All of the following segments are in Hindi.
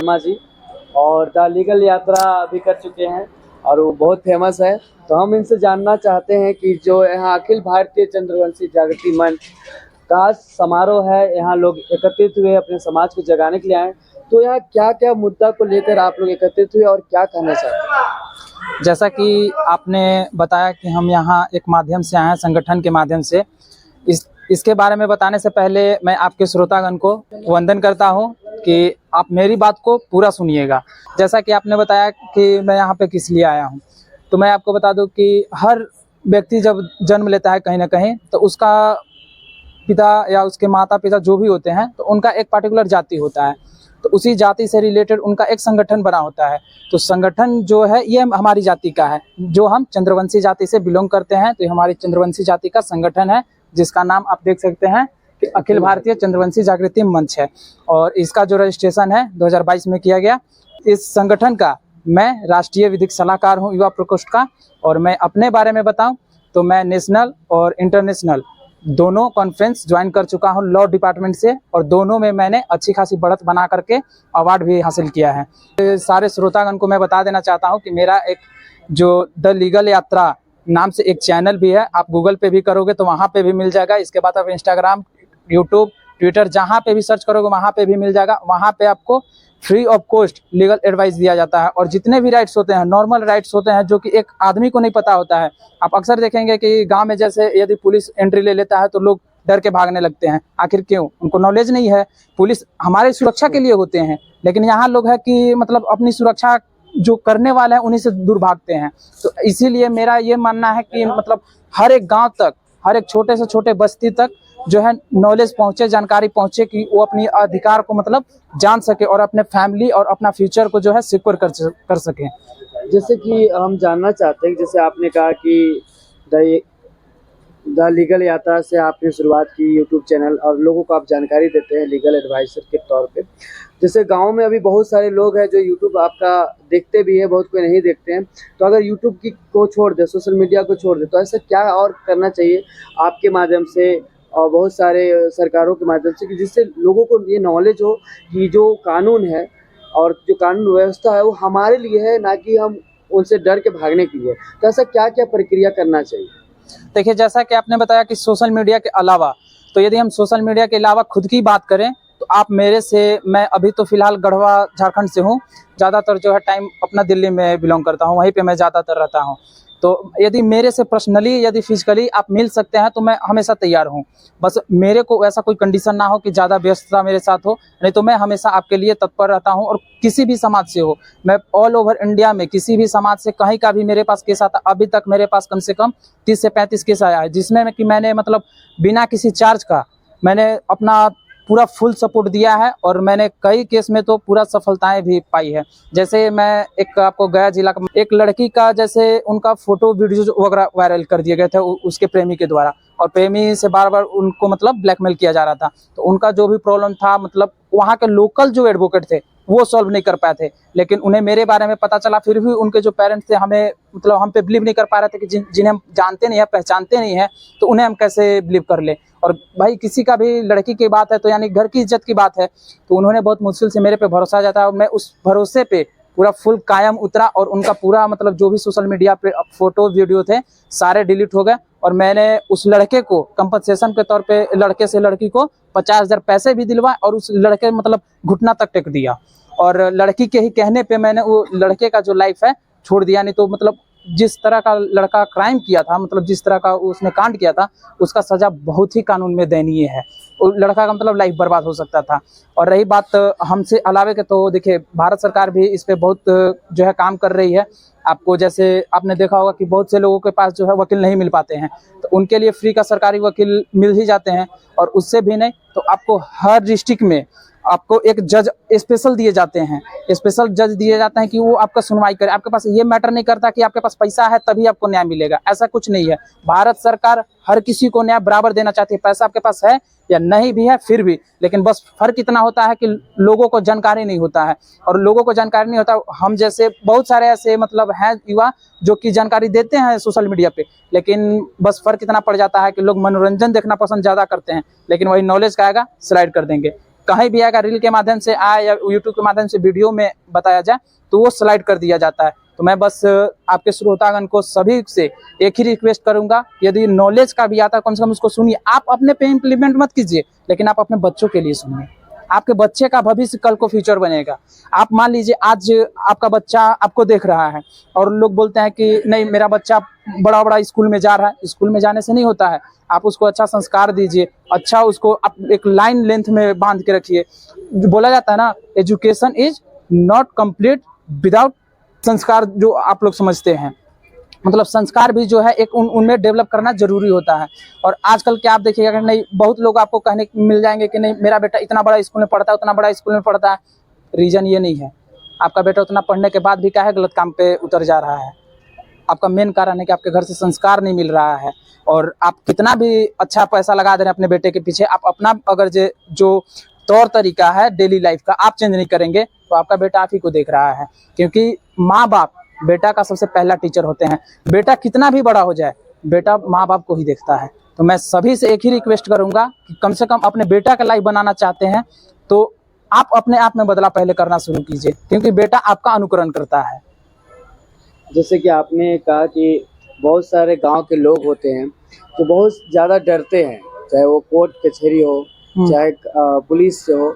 शर्मा जी और द लीगल यात्रा भी कर चुके हैं और वो बहुत फेमस है। तो हम इनसे जानना चाहते हैं कि जो यहाँ अखिल भारतीय चंद्रवंशी जागृति मंच का समारोह है, यहाँ लोग एकत्रित हुए अपने समाज को जगाने के लिए आए, तो यहाँ क्या क्या मुद्दा को लेकर आप लोग एकत्रित हुए और क्या कहना चाहते हैं? जैसा कि आपने बताया कि हम यहाँ एक माध्यम से आए हैं, संगठन के माध्यम से। इसके बारे में बताने से पहले मैं आपके श्रोतागण को वंदन करता हूँ कि आप मेरी बात को पूरा सुनिएगा। जैसा कि आपने बताया कि मैं यहाँ पे किस लिए आया हूँ, तो मैं आपको बता दूँ कि हर व्यक्ति जब जन्म लेता है कहीं ना कहीं, तो उसका पिता या उसके माता पिता जो भी होते हैं, तो उनका एक पर्टिकुलर जाति होता है, तो उसी जाति से रिलेटेड उनका एक संगठन बना होता है। तो संगठन जो है ये हमारी जाति का है, जो हम चंद्रवंशी जाति से बिलोंग करते हैं, तो ये हमारी चंद्रवंशी जाति का संगठन है, जिसका नाम आप देख सकते हैं कि अखिल भारतीय चंद्रवंशी जागृति मंच है। और इसका जो रजिस्ट्रेशन है 2022 में किया गया। इस संगठन का मैं राष्ट्रीय विधिक सलाहकार हूँ युवा प्रकोष्ठ का। और मैं अपने बारे में बताऊं तो मैं नेशनल और इंटरनेशनल दोनों कॉन्फ्रेंस ज्वाइन कर चुका हूं लॉ डिपार्टमेंट से, और दोनों में मैंने अच्छी खासी बढ़त बना करके अवार्ड भी हासिल किया है। तो सारे श्रोतागण को मैं बता देना चाहता हूं कि मेरा एक जो द लीगल यात्रा नाम से एक चैनल भी है, आप गूगल पे भी करोगे तो वहाँ पे भी मिल जाएगा। इसके बाद आप इंस्टाग्राम, यूट्यूब, ट्विटर जहाँ पे भी सर्च करोगे वहाँ पे भी मिल जाएगा। वहाँ पे आपको free of cost legal advice दिया जाता है, और जितने भी राइट्स होते हैं, नॉर्मल राइट्स होते हैं, जो कि एक आदमी को नहीं पता होता है। आप अक्सर देखेंगे कि गांव में जैसे यदि पुलिस एंट्री ले लेता है तो लोग डर के भागने लगते हैं। आखिर क्यों? उनको नॉलेज नहीं है। पुलिस हमारी सुरक्षा के लिए होते हैं, लेकिन यहाँ लोग है कि मतलब अपनी सुरक्षा जो करने वाले हैं उन्हीं से दूर भागते हैं। तो इसीलिए मेरा ये मानना है कि मतलब हर एक गाँव तक, हर एक छोटे से छोटे बस्ती तक जो है नॉलेज पहुंचे, जानकारी पहुंचे, कि वो अपनी अधिकार को मतलब जान सके और अपने फैमिली और अपना फ्यूचर को जो है सिक्योर कर सके। जैसे कि हम जानना चाहते हैं, जैसे आपने कहा कि द लीगल यात्रा से आपने शुरुआत की यूट्यूब चैनल, और लोगों को आप जानकारी देते हैं लीगल एडवाइजर के तौर पे। जैसे गांव में अभी बहुत सारे लोग हैं जो यूट्यूब आपका देखते भी है, बहुत कोई नहीं देखते हैं। तो अगर यूट्यूब की को छोड़ दे, सोशल मीडिया को छोड़ दे, तो ऐसा क्या और करना चाहिए आपके माध्यम से और बहुत सारे सरकारों के माध्यम से, कि जिससे लोगों को ये नॉलेज हो कि जो कानून है और जो कानून व्यवस्था है वो हमारे लिए है, ना कि हम उनसे डर के भागने के लिए। तो ऐसा क्या क्या प्रक्रिया करना चाहिए? देखिए, जैसा कि आपने बताया कि सोशल मीडिया के अलावा, तो यदि हम सोशल मीडिया के अलावा खुद की बात करें तो आप मेरे से, मैं अभी तो फिलहाल गढ़वा झारखंड से हूँ, ज़्यादातर जो है टाइम अपना दिल्ली में बिलोंग करता हूँ, वहीं पे मैं ज़्यादातर रहता हूँ। तो यदि मेरे से पर्सनली यदि फिजिकली आप मिल सकते हैं तो मैं हमेशा तैयार हूँ। बस मेरे को ऐसा कोई कंडीशन ना हो कि ज़्यादा व्यस्तता मेरे साथ हो, नहीं तो मैं हमेशा आपके लिए तत्पर रहता हूँ। और किसी भी समाज से हो, मैं ऑल ओवर इंडिया में किसी भी समाज से कहीं का भी मेरे पास केस आता, अभी तक मेरे पास कम से कम 30 से 35 केस आया है, जिसमें कि मैंने मतलब बिना किसी चार्ज का मैंने अपना पूरा फुल सपोर्ट दिया है, और मैंने कई केस में तो पूरा सफलताएं भी पाई है। जैसे मैं एक आपको गया जिला का एक लड़की का, जैसे उनका फोटो वीडियो वगैरह वायरल कर दिए गए थे उसके प्रेमी के द्वारा, और प्रेमी से बार बार उनको मतलब ब्लैकमेल किया जा रहा था। तो उनका जो भी प्रॉब्लम था, मतलब वहाँ के लोकल जो एडवोकेट थे वो सॉल्व नहीं कर पाए थे, लेकिन उन्हें मेरे बारे में पता चला। फिर भी उनके जो पेरेंट्स थे हमें मतलब हम पे बिलीव नहीं कर पा रहे थे कि जिन्हें हम जानते नहीं है, पहचानते नहीं है, तो उन्हें हम कैसे बिलीव कर ले। और भाई किसी का भी लड़की की बात है तो यानी घर की इज्जत की बात है, तो उन्होंने बहुत मुश्किल से मेरे पे भरोसा जाता है, और मैं उस भरोसे पे पूरा फुल कायम उतरा। और उनका पूरा मतलब जो भी सोशल मीडिया पे फोटो वीडियो थे सारे डिलीट हो गए, और मैंने उस लड़के को कंपनसेशन के तौर पे लड़के से लड़की को 50,000 पैसे भी दिलवाए, और उस लड़के मतलब घुटना तक टेक दिया। और लड़की के ही कहने पे मैंने वो लड़के का जो लाइफ है छोड़ दिया। नहीं तो मतलब जिस तरह का लड़का क्राइम किया था, मतलब जिस तरह का उसने कांड किया था, उसका सजा बहुत ही कानून में दयनीय है। उस लड़का का मतलब लाइफ बर्बाद हो सकता था। और रही बात हमसे अलावे के, तो देखिए भारत सरकार भी इस पे बहुत जो है काम कर रही है। आपको जैसे आपने देखा होगा कि बहुत से लोगों के पास जो है वकील नहीं मिल पाते हैं, तो उनके लिए फ्री का सरकारी वकील मिल ही जाते हैं। और उससे भी नहीं तो आपको हर डिस्ट्रिक्ट में आपको एक जज स्पेशल दिए जाते हैं, स्पेशल जज दिए जाते हैं कि वो आपका सुनवाई करे। आपके पास ये मैटर नहीं करता कि आपके पास पैसा है तभी आपको न्याय मिलेगा, ऐसा कुछ नहीं है। भारत सरकार हर किसी को न्याय बराबर देना चाहती है, पैसा आपके पास है या नहीं भी है फिर भी। लेकिन बस फर्क इतना होता है कि लोगों को जानकारी नहीं होता है, और लोगों को जानकारी नहीं होता। हम जैसे बहुत सारे ऐसे मतलब हैं युवा जो कि जानकारी देते हैं सोशल मीडिया पे, लेकिन बस फर्क इतना पड़ जाता है कि लोग मनोरंजन देखना पसंद ज़्यादा करते हैं, लेकिन वही नॉलेज का आएगा स्लाइड कर देंगे। कहीं भी अगर रील के माध्यम से आए या यूट्यूब के माध्यम से वीडियो में बताया जाए तो वो स्लाइड कर दिया जाता है। तो मैं बस आपके श्रोतागण को सभी से एक ही रिक्वेस्ट करूंगा, यदि नॉलेज का भी आता है कम से कम उसको सुनिए। आप अपने पे इम्प्लीमेंट मत कीजिए, लेकिन आप अपने बच्चों के लिए सुनिए। आपके बच्चे का भविष्य कल को फ्यूचर बनेगा। आप मान लीजिए आज आपका बच्चा आपको देख रहा है और लोग बोलते हैं कि नहीं मेरा बच्चा बड़ा बड़ा स्कूल में जा रहा है। स्कूल में जाने से नहीं होता है, आप उसको अच्छा संस्कार दीजिए, अच्छा उसको आप एक लाइन लेंथ में बांध के रखिए। बोला जाता है ना, education is not complete without संस्कार, जो आप लोग समझते हैं। मतलब संस्कार भी जो है एक उनमें डेवलप करना जरूरी होता है। और आजकल क्या आप देखिएगा कि नहीं, बहुत लोग आपको कहने मिल जाएंगे कि नहीं मेरा बेटा इतना बड़ा स्कूल में पढ़ता है, उतना बड़ा स्कूल में पढ़ता है। रीजन ये नहीं है, आपका बेटा उतना पढ़ने के बाद भी क्या है, गलत काम पे उतर जा रहा है। आपका मेन कारण है कि आपके घर से संस्कार नहीं मिल रहा है। और आप कितना भी अच्छा पैसा लगा दे रहे हैं अपने बेटे के पीछे, आप अपना अगर जो तौर तरीका है डेली लाइफ का आप चेंज नहीं करेंगे तो आपका बेटा आप ही को देख रहा है। क्योंकि माँ बाप बेटा का सबसे पहला टीचर होते हैं। बेटा कितना भी बड़ा हो जाए, बेटा माँ बाप को ही देखता है। तो मैं सभी से एक ही रिक्वेस्ट करूंगा कि कम से कम अपने बेटा का लाइफ बनाना चाहते हैं तो आप अपने आप में बदलाव पहले करना शुरू कीजिए, क्योंकि बेटा आपका अनुकरण करता है। जैसे कि आपने कहा कि बहुत सारे गांव के लोग होते हैं जो बहुत ज़्यादा डरते हैं, चाहे वो कोर्ट कचहरी हो, चाहे पुलिस से हो।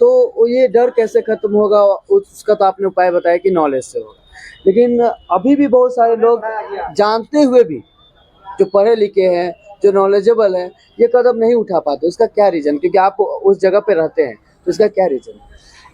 तो ये डर कैसे खत्म होगा, उसका तो आपने उपाय बताया कि नॉलेज से होगा। लेकिन अभी भी बहुत सारे लोग जानते हुए भी, जो पढ़े लिखे हैं, जो नॉलेजेबल हैं, ये कदम नहीं उठा पाते। उसका क्या रीज़न? क्योंकि आप उस जगह पे रहते हैं, तो इसका क्या रीज़न?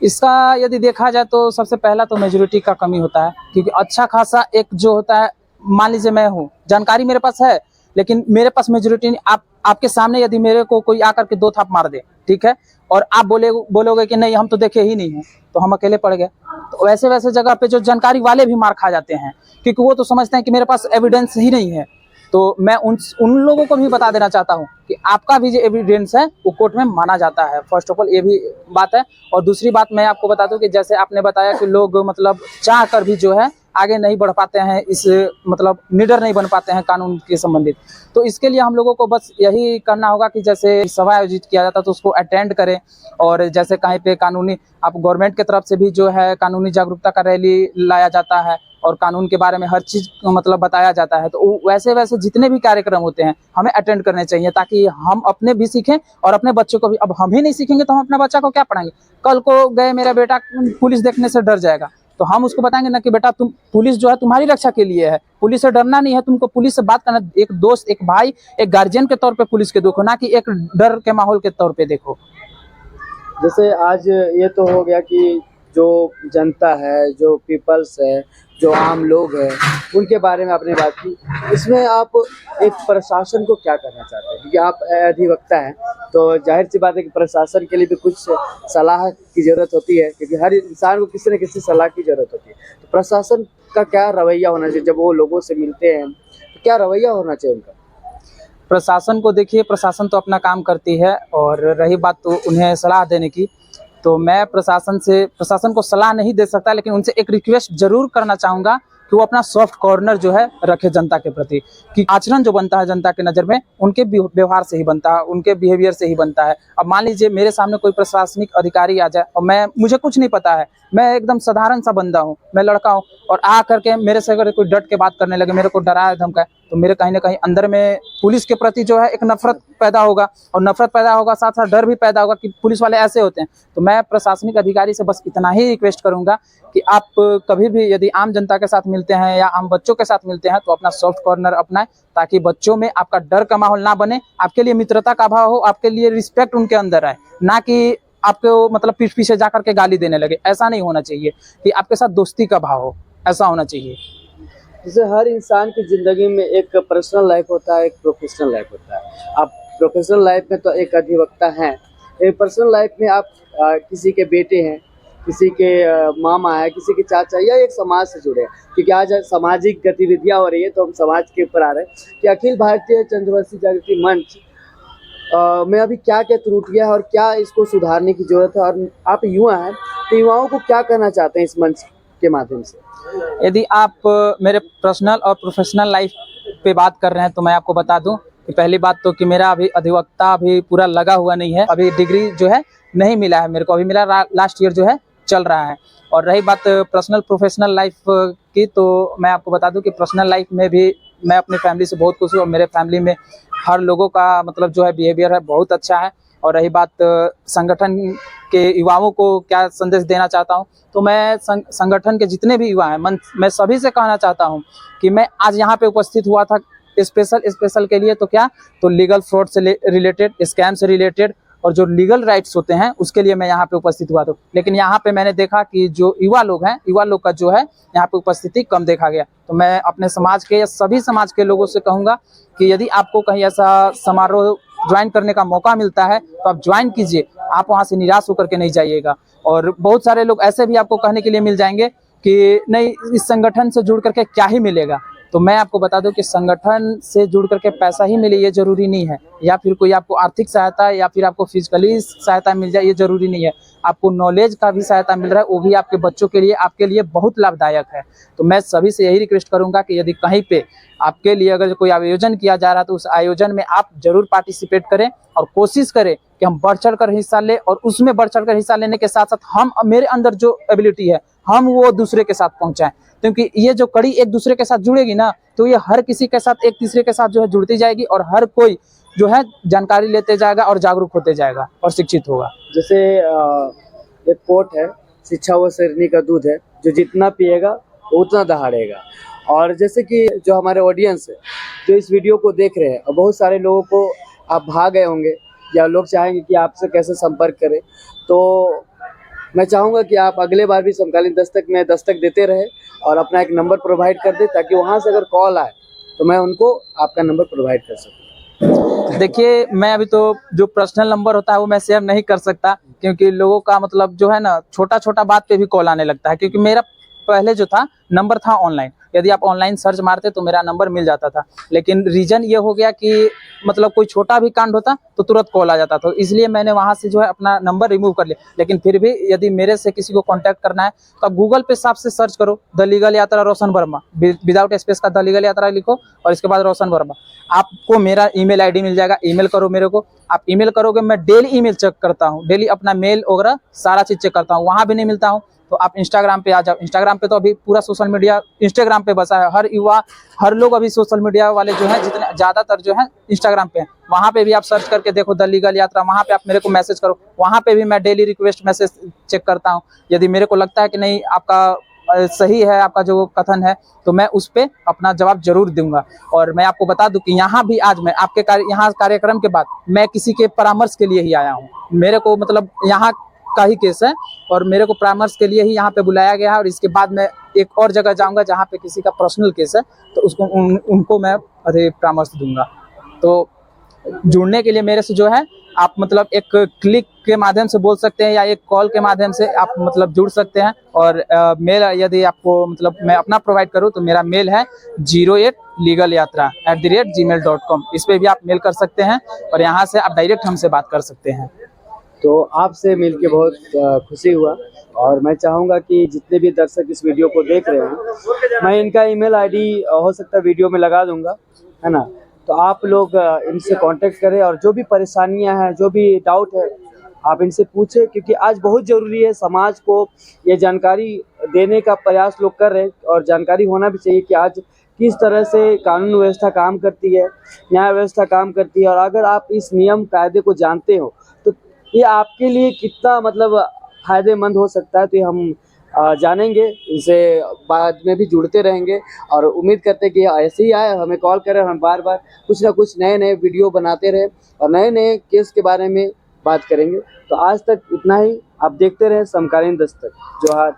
इसका यदि देखा जाए तो सबसे पहला तो मेजोरिटी का कमी होता है। क्योंकि अच्छा खासा एक जो होता है, मान लीजिए मैं हूँ, जानकारी मेरे पास है, लेकिन मेरे पास मेजोरिटी नहीं। आपके सामने यदि मेरे को कोई आकर के 2 थाप मार दे, ठीक है, और आप बोलोगे कि नहीं हम तो देखे ही नहीं है, तो हम अकेले पड़ गए। तो वैसे वैसे जगह पे जो जानकारी वाले भी मार खा जाते हैं, क्योंकि वो तो समझते हैं कि मेरे पास एविडेंस ही नहीं है। तो मैं उन लोगों को भी बता देना चाहता हूँ कि आपका भी जो एविडेंस है वो कोर्ट में माना जाता है। फर्स्ट ऑफ ऑल ये भी बात है। और दूसरी बात मैं आपको बता दूं कि जैसे आपने बताया कि लोग मतलब चाह कर भी जो है आगे नहीं बढ़ पाते हैं, इस मतलब निडर नहीं बन पाते हैं कानून के संबंधित। तो इसके लिए हम लोगों को बस यही करना होगा कि जैसे सभा आयोजित किया जाता है तो उसको अटेंड करें। और जैसे कहीं पे कानूनी आप गवर्नमेंट की तरफ से भी जो है कानूनी जागरूकता का रैली लाया जाता है और कानून के बारे में हर चीज़ मतलब बताया जाता है। तो वैसे वैसे जितने भी कार्यक्रम होते हैं हमें अटेंड करने चाहिए, ताकि हम अपने भी सीखें और अपने बच्चों को भी। अब हम ही नहीं सीखेंगे तो हम अपने बच्चा को क्या पढ़ाएंगे? कल को गए मेरा बेटा पुलिस देखने से डर जाएगा, तो हम उसको बताएंगे ना कि बेटा तुम पुलिस जो है तुम्हारी रक्षा के लिए है, पुलिस से डरना नहीं है, तुमको पुलिस से बात करना। एक दोस्त, एक भाई, एक गार्जियन के तौर पे पुलिस के देखो, ना कि एक डर के माहौल के तौर पे देखो। जैसे आज ये तो हो गया कि जो जनता है, जो पीपल्स है, जो आम लोग हैं, उनके बारे में आपने बात की। इसमें आप एक प्रशासन को क्या करना चाहते हैं? क्योंकि आप अधिवक्ता हैं, तो ज़ाहिर-सी बात है कि प्रशासन के लिए भी कुछ सलाह की ज़रूरत होती है, क्योंकि हर इंसान को किसी न किसी सलाह की ज़रूरत होती है। तो प्रशासन का क्या रवैया होना चाहिए जब वो लोगों से मिलते हैं, तो क्या रवैया होना चाहिए उनका? प्रशासन को देखिए, प्रशासन तो अपना काम करती है, और रही बात तो उन्हें सलाह देने की, तो मैं प्रशासन को सलाह नहीं दे सकता, लेकिन उनसे एक रिक्वेस्ट जरूर करना चाहूँगा कि वो अपना सॉफ्ट कॉर्नर जो है रखे जनता के प्रति। कि आचरण जो बनता है जनता के नज़र में उनके व्यवहार से ही बनता है, उनके बिहेवियर से ही बनता है। अब मान लीजिए मेरे सामने कोई प्रशासनिक अधिकारी आ जाए और मुझे कुछ नहीं पता है, मैं एकदम साधारण सा बंदा हूँ, मैं लड़का हूँ, और आ करके मेरे से अगर कोई डट के बात करने लगे, मेरे को डराए धमकाए, तो मेरे कहीं ना कहीं अंदर में पुलिस के प्रति जो है एक नफरत पैदा होगा, और नफरत पैदा होगा साथ साथ डर भी पैदा होगा कि पुलिस वाले ऐसे होते हैं। तो मैं प्रशासनिक अधिकारी से बस इतना ही रिक्वेस्ट करूंगा कि आप कभी भी यदि आम जनता के साथ मिलते हैं या आम बच्चों के साथ मिलते हैं तो अपना सॉफ्ट कॉर्नर अपनाएं, ताकि बच्चों में आपका डर का माहौल ना बने, आपके लिए मित्रता का भाव हो, आपके लिए रिस्पेक्ट उनके अंदर आए, ना कि आपको मतलब पीठ पीछे जाकर के गाली देने लगे। ऐसा नहीं होना चाहिए, कि आपके साथ दोस्ती का भाव हो, ऐसा होना चाहिए। जैसे हर इंसान की ज़िंदगी में एक पर्सनल लाइफ होता है, एक प्रोफेशनल लाइफ होता है। आप प्रोफेशनल लाइफ में तो एक अधिवक्ता हैं, एक पर्सनल लाइफ में आप किसी के बेटे हैं, किसी के मामा है, किसी के चाचा, या एक समाज से जुड़े हैं। क्योंकि आज सामाजिक गतिविधियाँ हो रही है, तो हम समाज के ऊपर आ रहे हैं कि अखिल भारतीय चंद्रवंशी जागृति मंच में अभी क्या-क्या त्रुटियाँ हैं और क्या इसको सुधारने की ज़रूरत है? और आप युवा हैं, तो युवाओं को क्या कहना चाहते हैं इस मंच के माध्यम से? यदि आप मेरे पर्सनल और प्रोफेशनल लाइफ पे बात कर रहे हैं तो मैं आपको बता दूं कि पहली बात तो कि मेरा अभी अधिवक्ता अभी पूरा लगा हुआ नहीं है, अभी डिग्री जो है नहीं मिला है मेरे को, अभी मेरा लास्ट ईयर जो है चल रहा है। और रही बात पर्सनल प्रोफेशनल लाइफ की, तो मैं आपको बता दूं कि पर्सनल लाइफ में भी मैं अपनी फैमिली से बहुत खुश हूँ और मेरे फैमिली में हर लोगों का मतलब जो है बिहेवियर है बहुत अच्छा है। और रही बात संगठन के युवाओं को क्या संदेश देना चाहता हूँ, तो मैं संगठन के जितने भी युवा हैं मैं सभी से कहना चाहता हूँ कि मैं आज यहाँ पे उपस्थित हुआ था स्पेशल के लिए, तो क्या तो लीगल फ्रॉड से रिलेटेड, स्कैम से रिलेटेड और जो लीगल राइट्स होते हैं उसके लिए मैं यहाँ पे उपस्थित हुआ था। लेकिन यहाँ पे मैंने देखा कि जो युवा लोग हैं, युवा लोग का जो है यहाँ पे उपस्थिति कम देखा गया। तो मैं अपने समाज के या सभी समाज के लोगों से कहूँगा कि यदि आपको कहीं ऐसा समारोह ज्वाइन करने का मौका मिलता है तो आप ज्वाइन कीजिए, आप वहाँ से निराश होकर के नहीं जाइएगा। और बहुत सारे लोग ऐसे भी आपको कहने के लिए मिल जाएंगे कि नहीं इस संगठन से जुड़ करके क्या ही मिलेगा। तो मैं आपको बता दूं कि संगठन से जुड़ करके पैसा ही मिले ये जरूरी नहीं है, या फिर कोई आपको आर्थिक सहायता या फिर आपको फिजिकली सहायता मिल जाए ये जरूरी नहीं है। आपको नॉलेज का भी सहायता मिल रहा है, वो भी आपके बच्चों के लिए आपके लिए बहुत लाभदायक है। तो मैं सभी से यही रिक्वेस्ट करूंगा कि यदि कहीं पे आपके लिए अगर कोई आयोजन किया जा रहा है तो उस आयोजन में आप जरूर पार्टिसिपेट करें और कोशिश करें कि हम बढ़ चढ़ कर हिस्सा लें, और उसमें बढ़ चढ़ कर हिस्सा लेने के साथ साथ हम मेरे अंदर जो एबिलिटी है हम वो दूसरे के साथ पहुंचाएं। क्योंकि ये जो कड़ी एक दूसरे के साथ जुड़ेगी ना, तो ये हर किसी के साथ एक तीसरे के साथ जो है जुड़ती जाएगी और हर कोई जो है जानकारी लेते जाएगा और जागरूक होते जाएगा और शिक्षित होगा। जैसे एक कोट है, शिक्षा वो शेरनी का दूध है, जो जितना पिएगा वो उतना दहाड़ेगा। और जैसे कि जो हमारे ऑडियंस है जो इस वीडियो को देख रहे हैं, और बहुत सारे लोगों को आप भा गए होंगे या लोग चाहेंगे कि आपसे कैसे संपर्क करें, तो मैं चाहूँगा कि आप अगले बार भी समकालीन दस्तक में दस्तक देते रहे और अपना एक नंबर प्रोवाइड कर दें, ताकि वहाँ से अगर कॉल आए तो मैं उनको आपका नंबर प्रोवाइड कर सकूँ। देखिए मैं अभी तो जो पर्सनल नंबर होता है वो मैं शेयर नहीं कर सकता, क्योंकि लोगों का मतलब जो है ना छोटा छोटा बात पे भी कॉल आने लगता है। क्योंकि मेरा पहले जो था नंबर था ऑनलाइन, यदि आप ऑनलाइन सर्च मारते तो मेरा नंबर मिल जाता था। लेकिन रीजन ये हो गया कि मतलब कोई छोटा भी कांड होता तो तुरंत कॉल आ जाता था, इसलिए मैंने वहां से जो है अपना नंबर रिमूव कर लिया। लेकिन फिर भी यदि मेरे से किसी को कांटेक्ट करना है तो आप गूगल पे साफ से सर्च करो द लीगल यात्रा रोशन वर्मा, विदाउट स्पेस का द लीगल यात्रा लिखो और इसके बाद रोशन वर्मा, आपको मेरा ईमेल आईडी मिल जाएगा। ईमेल करो मेरे को, आप ईमेल करोगे, मैं डेली ईमेल चेक करता हूँ, डेली अपना मेल वगैरह सारा चीज चेक करता हूँ। वहां भी नहीं मिलता हूँ तो आप इंस्टाग्राम पे आ जाओ। इंस्टाग्राम पे तो अभी पूरा सोशल मीडिया इंस्टाग्राम पे बसा है, हर युवा हर लोग अभी सोशल मीडिया वाले जो है जितने ज्यादातर जो है इंस्टाग्राम पे है। वहां पे भी आप सर्च करके देखो द लीगल यात्रा, वहां पे आप मेरे को मैसेज करो, वहां पे भी मैं डेली रिक्वेस्ट मैसेज चेक करता हूँ। यदि मेरे को लगता है कि नहीं आपका सही है, आपका जो कथन है, तो मैं उस पे अपना जवाब जरूर दूंगा। और मैं आपको बता दूं कि यहाँ भी आज मैं आपके यहाँ कार्यक्रम के बाद मैं किसी के परामर्श के लिए ही आया हूँ। मेरे को मतलब यहाँ का ही केस है और मेरे को परामर्श के लिए ही यहाँ पे बुलाया गया है, और इसके बाद मैं एक और जगह जाऊंगा जहाँ पे किसी का पर्सनल केस है, तो उसको उनको मैं परामर्श दूंगा। तो जुड़ने के लिए मेरे से जो है आप मतलब एक क्लिक के माध्यम से बोल सकते हैं या एक कॉल के माध्यम से आप मतलब जुड़ सकते हैं। और मेल यदि आपको मतलब मैं अपना प्रोवाइड करूं तो मेरा मेल है 08legalyatra@gmail.com, इस पे भी आप मेल कर सकते हैं और यहाँ से आप डायरेक्ट हमसे बात कर सकते हैं। तो आपसे मिलके बहुत खुशी हुआ, और मैं चाहूँगा कि जितने भी दर्शक इस वीडियो को देख रहे हैं, मैं इनका ईमेल आईडी हो सकता है वीडियो में लगा दूंगा, है ना। तो आप लोग इनसे कांटेक्ट करें और जो भी परेशानियां हैं, जो भी डाउट है, आप इनसे पूछें, क्योंकि आज बहुत ज़रूरी है समाज को ये जानकारी देने का प्रयास लोग कर रहे हैं। और जानकारी होना भी चाहिए कि आज किस तरह से कानून व्यवस्था काम करती है, न्याय व्यवस्था काम करती है। और अगर आप इस नियम कायदे को जानते हो तो ये आपके लिए कितना मतलब फ़ायदेमंद हो सकता है, तो ये हम जानेंगे। इसे बाद में भी जुड़ते रहेंगे और उम्मीद करते हैं कि ऐसे ही आए, हमें कॉल करें, हम बार बार कुछ ना कुछ नए नए वीडियो बनाते रहें और नए नए केस के बारे में बात करेंगे। तो आज तक इतना ही, आप देखते रहें समकालीन दस्तक। जोहार।